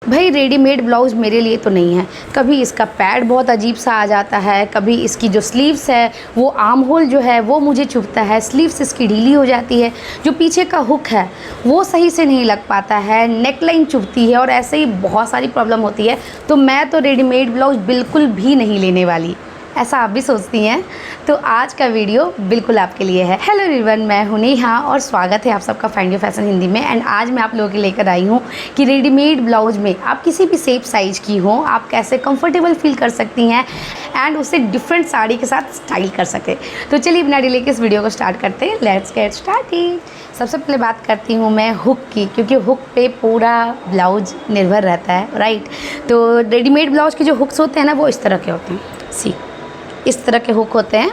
भाई readymade blouse मेरे लिए तो नहीं है। कभी इसका पैड बहुत अजीब सा आ जाता है, कभी इसकी जो स्लीव्स है वो आर्म होल जो है वो मुझे चुभता है, स्लीव्स इसकी ढीली हो जाती है, जो पीछे का हुक है वो सही से नहीं लग पाता है, नेकलाइन चुभती है और ऐसे ही बहुत सारी प्रॉब्लम होती है। तो मैं तो रेडीमेड ब्लाउज़ बिल्कुल भी नहीं लेने वाली। ऐसा आप भी सोचती हैं? तो आज का वीडियो बिल्कुल आपके लिए है। हेलो एवरीवन, मैं हूं नेहा और स्वागत है आप सबका फाइंड योर फैशन हिंदी में। एंड आज मैं आप लोगों के लेकर आई हूं कि रेडीमेड ब्लाउज में आप किसी भी शेप साइज़ की हो आप कैसे कंफर्टेबल फील कर सकती हैं एंड उसे डिफरेंट साड़ी के साथ स्टाइल कर सकें। तो चलिए बिना डिले के इस वीडियो को स्टार्ट करते हैं। Let's get started. सबसे पहले बात करती हूँ मैं हुक की, क्योंकि हुक पे पूरा ब्लाउज निर्भर रहता है, राइट। तो रेडीमेड ब्लाउज के जो हुक्स होते हैं ना वो इस तरह के होते हैं। सी इस तरह के हुक होते हैं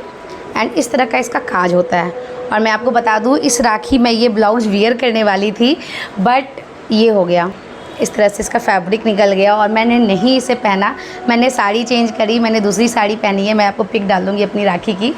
एंड इस तरह का इसका काज होता है। और मैं आपको बता दूँ, इस राखी में ये ब्लाउज़ वियर करने वाली थी बट ये हो गया, इस तरह से इसका फैब्रिक निकल गया और मैंने नहीं इसे पहना। मैंने साड़ी चेंज करी, मैंने दूसरी साड़ी पहनी है, मैं आपको पिक डाल दूँगी अपनी राखी की।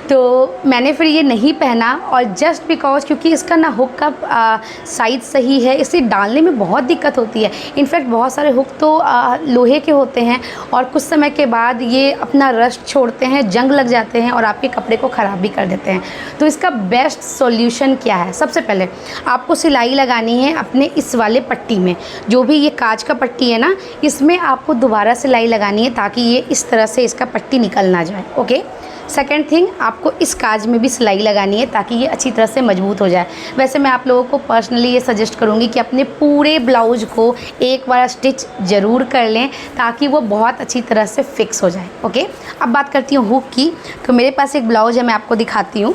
तो मैंने फिर ये नहीं पहना और जस्ट बिकॉज क्योंकि इसका ना हुक का साइज़ सही है, इसे डालने में बहुत दिक्कत होती है। इनफैक्ट बहुत सारे हुक तो लोहे के होते हैं और कुछ समय के बाद ये अपना रस्ट छोड़ते हैं, जंग लग जाते हैं और आपके कपड़े को ख़राब भी कर देते हैं। तो इसका बेस्ट सॉल्यूशन क्या है? सबसे पहले आपको सिलाई लगानी है अपने इस वाले पट्टी में, जो भी ये कांच का पट्टी है ना, इसमें आपको दोबारा सिलाई लगानी है ताकि ये इस तरह से इसका पट्टी निकल ना जाए। ओके। सेकेंड थिंग, आपको इस काज में भी सिलाई लगानी है ताकि ये अच्छी तरह से मजबूत हो जाए। वैसे मैं आप लोगों को पर्सनली ये सजेस्ट करूँगी कि अपने पूरे ब्लाउज को एक बार स्टिच ज़रूर कर लें ताकि वो बहुत अच्छी तरह से फिक्स हो जाए। ओके। अब बात करती हूँ हुक की। तो मेरे पास एक ब्लाउज है, मैं आपको दिखाती हूँ।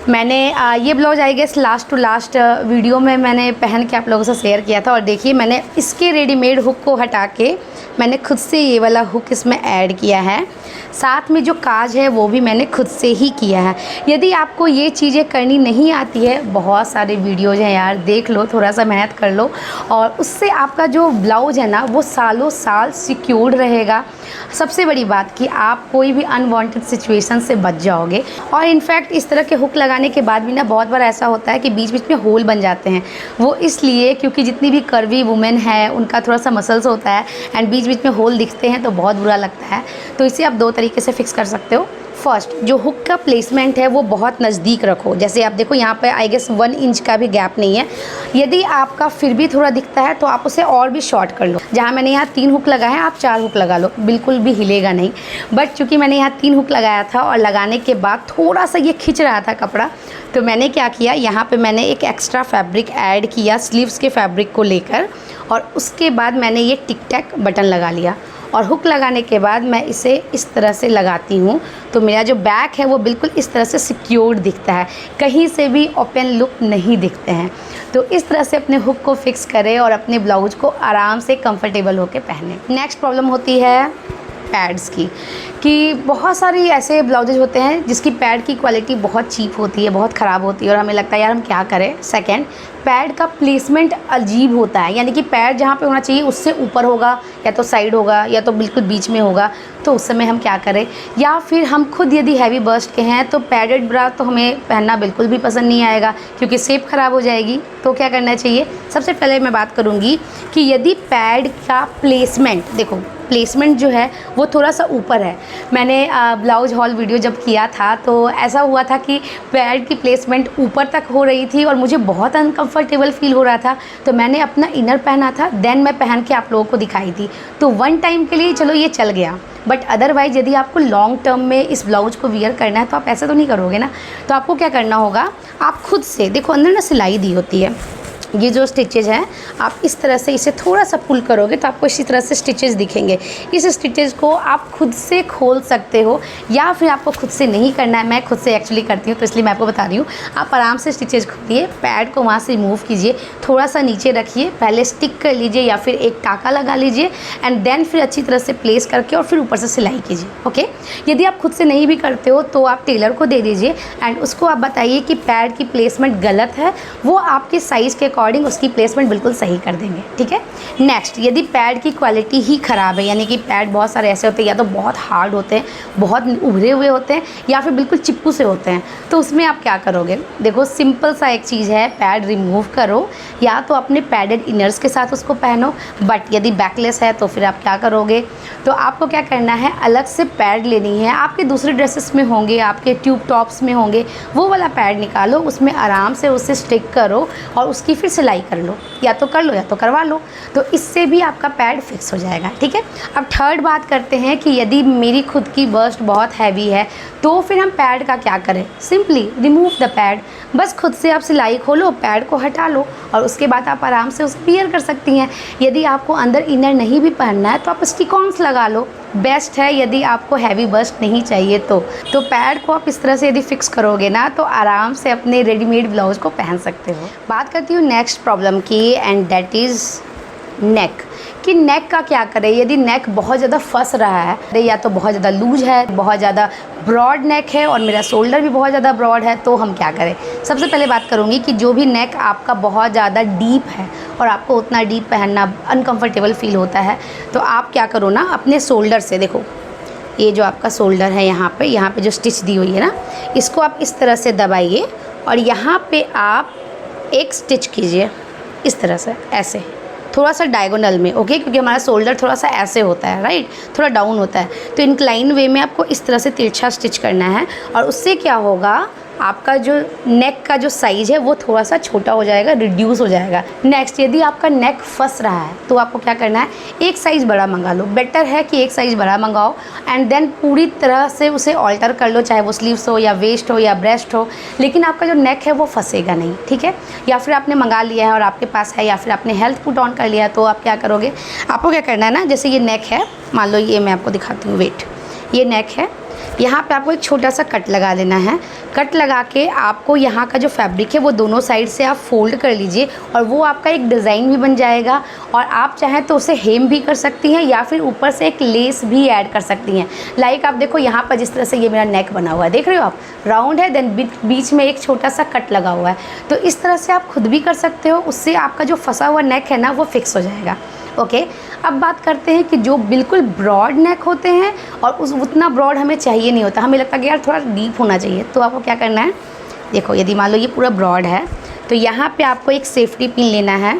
मैंने ये blouse I guess last to last video में मैंने पहन के आप लोगों से शेयर किया था। और देखिए मैंने इसके रेडीमेड हुक को हटा के मैंने खुद से ये वाला हुक इसमें ऐड किया है। साथ में जो काज है वो भी मैंने खुद से ही किया है। यदि आपको ये चीज़ें करनी नहीं आती है, बहुत सारे वीडियोज़ हैं यार, देख लो, थोड़ा सा मेहनत कर लो और उससे आपका जो ब्लाउज है ना वो सालों साल सिक्योर्ड रहेगा। सबसे बड़ी बात कि आप कोई भी अनवांटेड सिचुएशन से बच जाओगे। और इनफैक्ट इस तरह के हुक लगाने के बाद भी ना बहुत बार ऐसा होता है कि बीच बीच में होल बन जाते हैं। वो इसलिए क्योंकि जितनी भी कर्वी वुमेन है उनका थोड़ा सा मसल्स होता है एंड बीच बीच में होल दिखते हैं तो बहुत बुरा लगता है। तो इसे आप दो तरीके से फिक्स कर सकते हो। फर्स्ट, जो हुक का प्लेसमेंट है वो बहुत नज़दीक रखो। जैसे आप देखो यहाँ पे आई गेस 1 इंच का भी गैप नहीं है। यदि आपका फिर भी थोड़ा दिखता है तो आप उसे और भी शॉर्ट कर लो। जहाँ मैंने यहाँ 3 हुक लगाए हैं आप 4 हुक लगा लो, बिल्कुल भी हिलेगा नहीं। बट चूँकि मैंने यहाँ 3 हुक लगाया था और लगाने के बाद थोड़ा सा ये खिंच रहा था कपड़ा, तो मैंने क्या किया, यहाँ पर मैंने एक एक्स्ट्रा फैब्रिक ऐड किया स्लीव्स के फैब्रिक को लेकर और उसके बाद मैंने ये टिक टैक बटन लगा लिया। और हुक लगाने के बाद मैं इसे इस तरह से लगाती हूँ तो मेरा जो बैक है वो बिल्कुल इस तरह से सिक्योर्ड दिखता है, कहीं से भी ओपन लुक नहीं दिखते हैं। तो इस तरह से अपने हुक को फिक्स करें और अपने ब्लाउज को आराम से कंफर्टेबल होकर पहने। नेक्स्ट प्रॉब्लम होती है पैड्स की, कि बहुत सारी ऐसे ब्लाउजेज होते हैं जिसकी पैड की क्वालिटी बहुत चीप होती है, बहुत ख़राब होती है और हमें लगता है यार हम क्या करें। सेकंड, पैड का प्लेसमेंट अजीब होता है, यानी कि पैड जहाँ पे होना चाहिए उससे ऊपर होगा या तो साइड होगा या तो बिल्कुल बीच में होगा। तो उस समय हम क्या करें? या फिर हम खुद यदि हैवी बस्ट के हैं तो पैडेड ब्रा तो हमें पहनना बिल्कुल भी पसंद नहीं आएगा क्योंकि शेप ख़राब हो जाएगी। तो क्या करना चाहिए? सबसे पहले मैं बात करूँगी कि यदि पैड का प्लेसमेंट, देखो प्लेसमेंट जो है वो थोड़ा सा ऊपर है। मैंने ब्लाउज हॉल वीडियो जब किया था तो ऐसा हुआ था कि पैड की प्लेसमेंट ऊपर तक हो रही थी और मुझे बहुत अनकंफर्टेबल फील हो रहा था। तो मैंने अपना इनर पहना था, देन मैं पहन के आप लोगों को दिखाई थी। तो 1 टाइम के लिए चलो ये चल गया, बट अदरवाइज़ यदि आपको लॉन्ग टर्म में इस ब्लाउज को वियर करना है तो आप ऐसा तो नहीं करोगे ना। तो आपको क्या करना होगा, आप खुद से देखो अंदर ना सिलाई दी होती है, ये जो स्टिचेज हैं आप इस तरह से इसे थोड़ा सा पुल करोगे तो आपको इसी तरह से स्टिचेस दिखेंगे। इस स्टिचेस को आप खुद से खोल सकते हो या फिर आपको खुद से नहीं करना है। मैं खुद से एक्चुअली करती हूँ तो इसलिए मैं आपको बता रही हूँ। आप आराम से स्टिचेस खोलिए, पैड को वहाँ से रिमूव कीजिए, थोड़ा सा नीचे रखिए, पहले स्टिक कर लीजिए या फिर एक टाका लगा लीजिए एंड देन फिर अच्छी तरह से प्लेस करके और फिर ऊपर से सिलाई कीजिए। ओके। यदि आप खुद से नहीं भी करते हो तो आप टेलर को दे दीजिए एंड उसको आप बताइए कि पैड की प्लेसमेंट गलत है, वो आपके साइज़ के अकॉर्डिंग उसकी प्लेसमेंट बिल्कुल सही कर देंगे, ठीक है। नेक्स्ट, यदि पैड की क्वालिटी ही ख़राब है, यानी कि पैड बहुत सारे ऐसे होते हैं या तो बहुत हार्ड होते हैं, बहुत उभरे हुए होते हैं, या फिर बिल्कुल चिप्पू से होते हैं, तो उसमें आप क्या करोगे? देखो सिंपल सा एक चीज़ है, पैड रिमूव करो, या तो अपने पैडेड इनर्स के साथ उसको पहनो। बट यदि बैकलेस है तो फिर आप क्या करोगे? तो आपको क्या करना है, अलग से पैड लेनी है, आपके दूसरे ड्रेसेस में होंगे, आपके ट्यूब टॉप्स में होंगे, वो वाला पैड निकालो, उसमें आराम से उसे स्टिक करो और उसकी फिर सिलाई कर लो, या तो कर लो या तो करवा लो, तो इससे भी आपका पैड फिक्स हो जाएगा, ठीक है। अब थर्ड बात करते हैं कि यदि मेरी खुद की बस्ट बहुत हैवी है तो फिर हम पैड का क्या करें? Simply remove the pad. बस खुद से आप सिलाई खोलो, पैड को हटा लो और उसके बाद आप आराम से उसे वियर कर सकती हैं। यदि आपको अंदर इनर नहीं भी पहनना है तो आप स्टिक-ऑन्स लगा लो, बेस्ट है यदि आपको हैवी बस्ट नहीं चाहिए तो पैड को आप इस तरह से यदि फिक्स करोगे ना तो आराम से अपने रेडीमेड ब्लाउज को पहन सकते हो। बात करती हूँ नेक्स्ट प्रॉब्लम की, एंड दैट इज़ नेक। कि नेक का क्या करें? यदि नेक बहुत ज़्यादा फंस रहा है, या तो बहुत ज़्यादा लूज है, बहुत ज़्यादा ब्रॉड नेक है और मेरा शोल्डर भी बहुत ज़्यादा ब्रॉड है, तो हम क्या करें? सबसे पहले बात करूँगी कि जो भी नेक आपका बहुत ज़्यादा डीप है और आपको उतना डीप पहनना अनकम्फर्टेबल फील होता है, तो आप क्या करो ना, अपने शोल्डर से, देखो ये जो आपका शोल्डर है यहाँ पे जो स्टिच दी हुई है ना, इसको आप इस तरह से दबाइए और यहाँ पे आप एक स्टिच कीजिए इस तरह से, ऐसे थोड़ा सा डायगोनल में, ओके, क्योंकि हमारा शोल्डर थोड़ा सा ऐसे होता है, राइट, थोड़ा डाउन होता है, तो इंक्लाइन वे में आपको इस तरह से तिरछा स्टिच करना है और उससे क्या होगा, आपका जो नेक का जो साइज़ है वो थोड़ा सा छोटा हो जाएगा, रिड्यूस हो जाएगा। नेक्स्ट, यदि आपका नेक फंस रहा है तो आपको क्या करना है, एक साइज़ बड़ा मंगा लो, बेटर है कि एक साइज़ बड़ा मंगाओ एंड देन पूरी तरह से उसे ऑल्टर कर लो, चाहे वो स्लीव्स हो या वेस्ट हो या ब्रेस्ट हो, लेकिन आपका जो नेक है वो फंसेगा नहीं, ठीक है। या फिर आपने मंगा लिया है और आपके पास है, या फिर आपने हेल्थ पुट ऑन कर लिया है, तो आप क्या करोगे, आपको क्या करना है ना, जैसे ये नेक है, मान लो ये मैं आपको दिखाती हूँ, वेट, ये नेक है, यहाँ पे आपको एक छोटा सा कट लगा देना है। कट लगा के आपको यहाँ का जो फैब्रिक है वो दोनों साइड से आप फोल्ड कर लीजिए और वो आपका एक डिज़ाइन भी बन जाएगा, और आप चाहें तो उसे हेम भी कर सकती हैं या फिर ऊपर से एक लेस भी ऐड कर सकती हैं। लाइक आप देखो यहाँ पर जिस तरह से ये मेरा नेक बना हुआ है, देख रहे हो आप, राउंड है, देन बीच में एक छोटा सा कट लगा हुआ है, तो इस तरह से आप खुद भी कर सकते हो, उससे आपका जो फंसा हुआ नेक है ना वो फिक्स हो जाएगा, ओके। अब बात करते हैं कि जो बिल्कुल ब्रॉड नेक होते हैं और उतना ब्रॉड हमें चाहिए नहीं होता, हमें लगता है कि यार थोड़ा डीप होना चाहिए, तो आपको क्या करना है, देखो यदि मान लो ये पूरा ब्रॉड है तो यहाँ पे आपको एक सेफ्टी पिन लेना है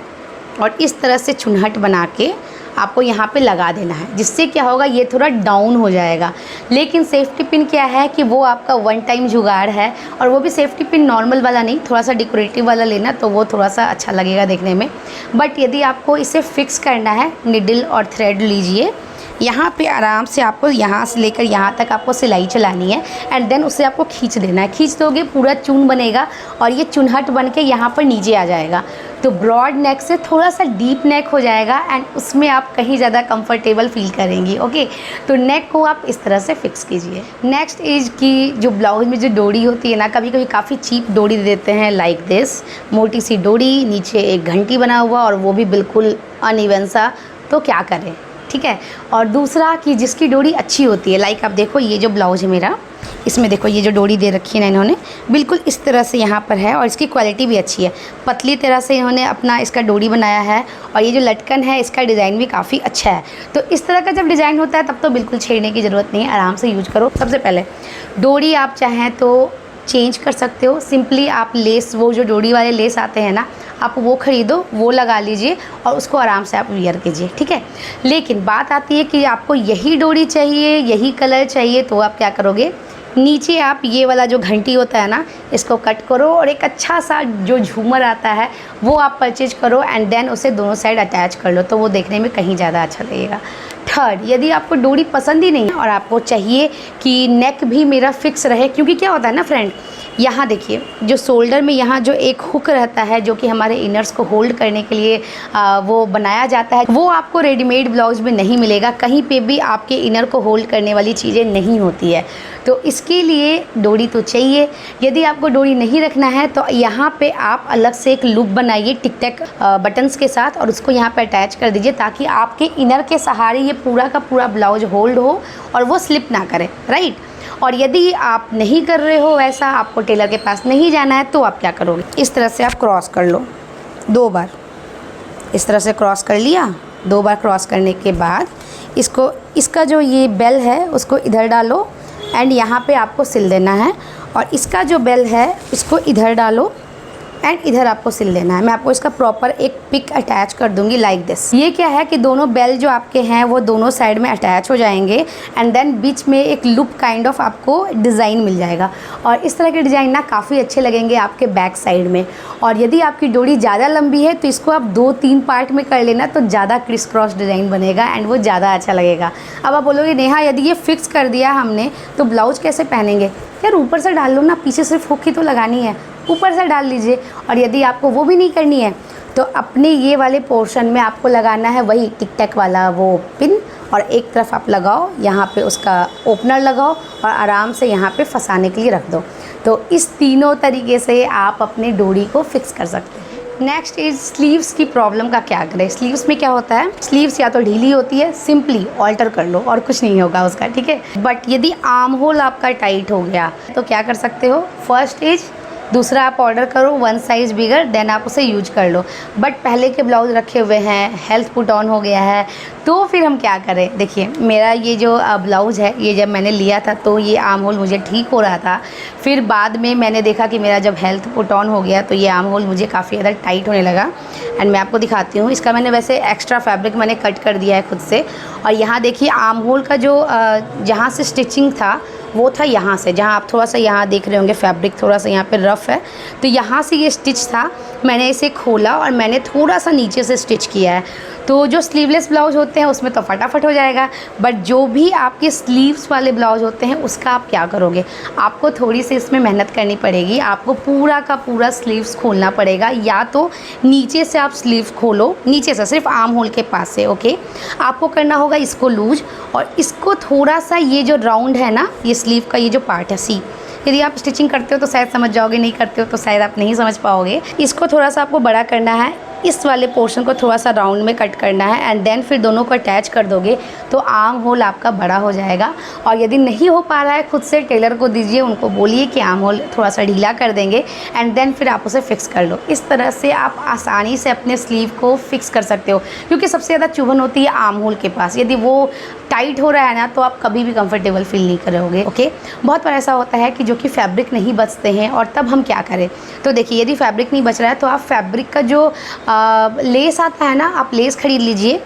और इस तरह से चुन्हट बना के आपको यहाँ पे लगा देना है, जिससे क्या होगा, ये थोड़ा डाउन हो जाएगा। लेकिन सेफ्टी पिन क्या है कि वो आपका वन टाइम जुगाड़ है, और वो भी सेफ्टी पिन नॉर्मल वाला नहीं, थोड़ा सा डेकोरेटिव वाला लेना, तो वो थोड़ा सा अच्छा लगेगा देखने में। बट यदि आपको इसे फिक्स करना है, निडल और थ्रेड लीजिए, यहाँ पे आराम से आपको यहाँ से लेकर यहाँ तक आपको सिलाई चलानी है एंड देन उसे आपको खींच देना है। खींच दोगे पूरा चून बनेगा और ये चुनहट बन के यहाँ पर नीचे आ जाएगा, तो ब्रॉड नेक से थोड़ा सा डीप नेक हो जाएगा एंड उसमें आप कहीं ज़्यादा कंफर्टेबल फील करेंगी, ओके। तो नेक को आप इस तरह से फिक्स कीजिए। नेक्स्ट इज की जो ब्लाउज में जो डोरी होती है ना, कभी कभी काफ़ी चीप डोरी दे देते हैं, लाइक दिस, मोटी सी डोरी, नीचे एक घंटी बना हुआ और वो भी बिल्कुल अनइवन सा, तो क्या करें, ठीक है। और दूसरा कि जिसकी डोरी अच्छी होती है, लाइक आप देखो ये जो ब्लाउज है मेरा, इसमें देखो ये जो डोरी दे रखी है ना इन्होंने, बिल्कुल इस तरह से यहाँ पर है और इसकी क्वालिटी भी अच्छी है, पतली तरह से इन्होंने अपना इसका डोरी बनाया है और ये जो लटकन है इसका डिज़ाइन भी काफ़ी अच्छा है। तो इस तरह का जब डिज़ाइन होता है तब तो बिल्कुल छेड़ने की ज़रूरत नहीं है, आराम से यूज करो। सबसे पहले डोरी आप चाहें तो चेंज कर सकते हो, सिंपली आप लेस, वो जो डोरी वाले लेस आते हैं ना, आप वो ख़रीदो, वो लगा लीजिए और उसको आराम से आप वियर कीजिए, ठीक है। लेकिन बात आती है कि आपको यही डोरी चाहिए, यही कलर चाहिए, तो आप क्या करोगे, नीचे आप ये वाला जो घंटी होता है ना, इसको कट करो और एक अच्छा सा जो झूमर आता है वो आप परचेज करो एंड देन उसे दोनों साइड अटैच कर लो, तो वो देखने में कहीं ज़्यादा अच्छा लगेगा। थर्ड, यदि आपको डोरी पसंद ही नहीं है और आपको चाहिए कि नेक भी मेरा फिक्स रहे, क्योंकि क्या होता है ना फ्रेंड, यहाँ देखिए जो शोल्डर में यहाँ जो एक हुक रहता है जो कि हमारे इनर्स को होल्ड करने के लिए वो बनाया जाता है, वो आपको रेडीमेड ब्लाउज में नहीं मिलेगा, कहीं पे भी आपके इनर को होल्ड करने वाली चीज़ें नहीं होती है, तो इसके लिए डोरी तो चाहिए। यदि आपको डोरी नहीं रखना है तो यहाँ पे आप अलग से एक लूप बनाइए टिक टैक बटन्स के साथ और उसको यहाँ पे अटैच कर दीजिए, ताकि आपके इनर के सहारे ये पूरा का पूरा ब्लाउज होल्ड हो और वो स्लिप ना करे, राइट। और यदि आप नहीं कर रहे हो वैसा, आपको टेलर के पास नहीं जाना है, तो आप क्या करोगे, इस तरह से आप क्रॉस कर लो, 2 बार इस तरह से क्रॉस कर लिया। 2 बार क्रॉस करने के बाद इसको, इसका जो ये बेल है उसको इधर डालो एंड यहाँ पे आपको सिल देना है, और इसका जो बेल है इसको इधर डालो एंड इधर आपको सिल देना है। मैं आपको इसका प्रॉपर एक पिक अटैच कर दूंगी लाइक दिस। ये क्या है कि दोनों बेल जो आपके हैं वो दोनों साइड में अटैच हो जाएंगे एंड देन बीच में एक लूप काइंड ऑफ आपको डिज़ाइन मिल जाएगा, और इस तरह के डिज़ाइन ना काफ़ी अच्छे लगेंगे आपके बैक साइड में। और यदि आपकी डोरी ज़्यादा लंबी है तो इसको आप 2-3 पार्ट में कर लेना, तो ज़्यादा क्रिस क्रॉस डिज़ाइन बनेगा एंड वो ज़्यादा अच्छा लगेगा। अब आप बोलोगे नेहा यदि ये फिक्स कर दिया हमने तो ब्लाउज़ कैसे पहनेंगे? यार ऊपर से डाल लो ना, पीछे सिर्फ हुक ही तो लगानी है, ऊपर से डाल लीजिए। और यदि आपको वो भी नहीं करनी है तो अपने ये वाले पोर्शन में आपको लगाना है वही टिक टैक वाला वो पिन, और एक तरफ आप लगाओ, यहाँ पे उसका ओपनर लगाओ और आराम से यहाँ पे फंसाने के लिए रख दो। तो इस तीनों तरीके से आप अपनी डोरी को फिक्स कर सकते हैं। नेक्स्ट इज स्लीव्स की प्रॉब्लम का क्या करें। स्लीव्स में क्या होता है, स्लीव्स या तो ढीली होती है, सिंपली ऑल्टर कर लो और कुछ नहीं होगा उसका, ठीक है। बट यदि आर्म होल आपका टाइट हो गया तो क्या कर सकते हो, फर्स्ट इज दूसरा आप ऑर्डर करो 1 साइज़ बिगर, देन आप उसे यूज कर लो। बट पहले के ब्लाउज रखे हुए हैं, हेल्थ पुट ऑन हो गया है, तो फिर हम क्या करें। देखिए मेरा ये जो ब्लाउज़ है, ये जब मैंने लिया था तो ये आर्म होल मुझे ठीक हो रहा था। फिर बाद में मैंने देखा कि मेरा जब हेल्थ पुट ऑन हो गया तो ये आर्म होल मुझे काफ़ी ज़्यादा टाइट होने लगा। एंड मैं आपको दिखाती हूँ, इसका मैंने वैसे एक्स्ट्रा फैब्रिक मैंने कट कर दिया है खुद से। और यहाँ देखिए आर्म होल का जो जहाँ से स्टिचिंग था वो था यहाँ से, जहाँ आप थोड़ा सा यहाँ देख रहे होंगे फैब्रिक थोड़ा सा यहाँ पे रफ़ है, तो यहाँ से ये स्टिच था। मैंने इसे खोला और मैंने थोड़ा सा नीचे से स्टिच किया है। तो जो स्लीवलेस ब्लाउज होते हैं उसमें तो फटाफट हो जाएगा, बट जो भी आपके स्लीव्स वाले ब्लाउज होते हैं उसका आप क्या करोगे, आपको थोड़ी सी इसमें मेहनत करनी पड़ेगी। आपको पूरा का पूरा स्लीव्स खोलना पड़ेगा, या तो नीचे से आप स्लीव्स खोलो, नीचे से सिर्फ आर्म होल के पास से, ओके। आपको करना होगा इसको लूज, और इसको थोड़ा सा ये जो राउंड है ना, ये स्लीव का ये जो पार्ट है सी, यदि आप स्टिचिंग करते हो तो शायद समझ जाओगे, नहीं करते हो तो शायद आप नहीं समझ पाओगे। इसको थोड़ा सा आपको बड़ा करना है, इस वाले पोर्शन को थोड़ा सा राउंड में कट करना है एंड देन फिर दोनों को अटैच कर दोगे तो आर्म होल आपका बड़ा हो जाएगा। और यदि नहीं हो पा रहा है खुद से टेलर को दीजिए, उनको बोलिए कि आर्म होल थोड़ा सा ढीला कर देंगे एंड देन फिर आप उसे फिक्स कर लो। इस तरह से आप आसानी से अपने स्लीव को फिक्स कर सकते हो, क्योंकि सबसे ज़्यादा चुभन होती है आर्म होल के पास। यदि वो टाइट हो रहा है ना तो आप कभी भी कंफर्टेबल फील नहीं करोगे, ओके। बहुत बार ऐसा होता है कि जो कि फैब्रिक नहीं बचते हैं, और तब हम क्या करें। तो देखिए यदि फैब्रिक नहीं बच रहा है तो आप फैब्रिक का जो लेस आता है ना, आप लेस खरीद लीजिए,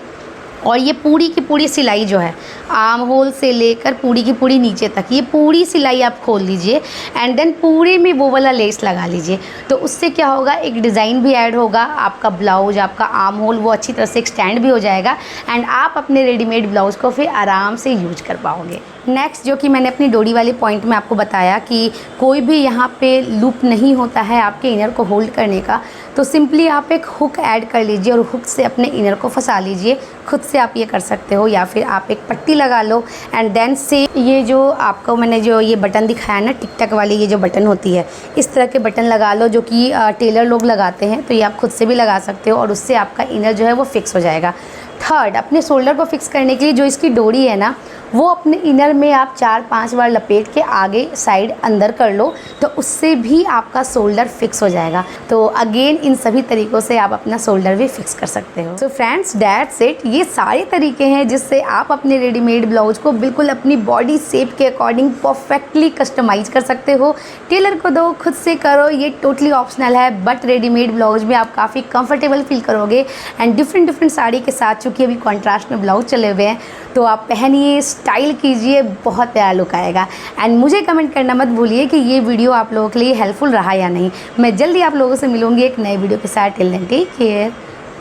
और ये पूरी की पूरी सिलाई जो है आर्म होल से लेकर पूरी की पूरी नीचे तक, ये पूरी सिलाई आप खोल लीजिए एंड देन पूरे में वो वाला लेस लगा लीजिए। तो उससे क्या होगा, एक डिज़ाइन भी ऐड होगा, आपका ब्लाउज, आपका आर्म होल वो अच्छी तरह से एक्सटेंड भी हो जाएगा एंड आप अपने रेडीमेड ब्लाउज़ को फिर आराम से यूज कर पाओगे। नेक्स्ट जो कि मैंने अपनी डोरी वाले पॉइंट में आपको बताया कि कोई भी यहाँ पे लूप नहीं होता है आपके इनर को होल्ड करने का, तो सिंपली आप एक हुक ऐड कर लीजिए और हुक से अपने इनर को फंसा लीजिए। खुद से आप ये कर सकते हो, या फिर आप एक पट्टी लगा लो एंड देन से ये जो आपको मैंने जो ये बटन दिखाया ना, टिक टैक वाली ये जो बटन होती है, इस तरह के बटन लगा लो, जो कि टेलर लोग लगाते हैं। तो ये आप खुद से भी लगा सकते हो और उससे आपका इनर जो है वो फिक्स हो जाएगा। थर्ड, अपने शोल्डर को फिक्स करने के लिए जो इसकी डोरी है ना, वो अपने इनर में आप 4-5 बार लपेट के आगे साइड अंदर कर लो, तो उससे भी आपका शोल्डर फिक्स हो जाएगा। तो अगेन इन सभी तरीक़ों से आप अपना शोल्डर भी फिक्स कर सकते हो। So friends, that's it. ये सारे तरीके हैं जिससे आप अपने रेडीमेड ब्लाउज को बिल्कुल अपनी बॉडी शेप के अकॉर्डिंग परफेक्टली कस्टमाइज कर सकते हो। टेलर को दो, खुद से करो, ये टोटली ऑप्शनल है, बट रेडीमेड ब्लाउज में आप काफ़ी कंफर्टेबल फील करोगे। एंड डिफरेंट साड़ी के साथ, चूँकि अभी कॉन्ट्रास्ट में ब्लाउज चले हुए हैं, तो आप पहनिए, स्टाइल कीजिए, बहुत प्यारा लुक आएगा। एंड मुझे कमेंट करना मत भूलिए कि ये वीडियो आप लोगों के लिए हेल्पफुल रहा या नहीं। मैं जल्दी आप लोगों से मिलूंगी एक नए वीडियो के साथ। Till then take care,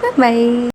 bye bye.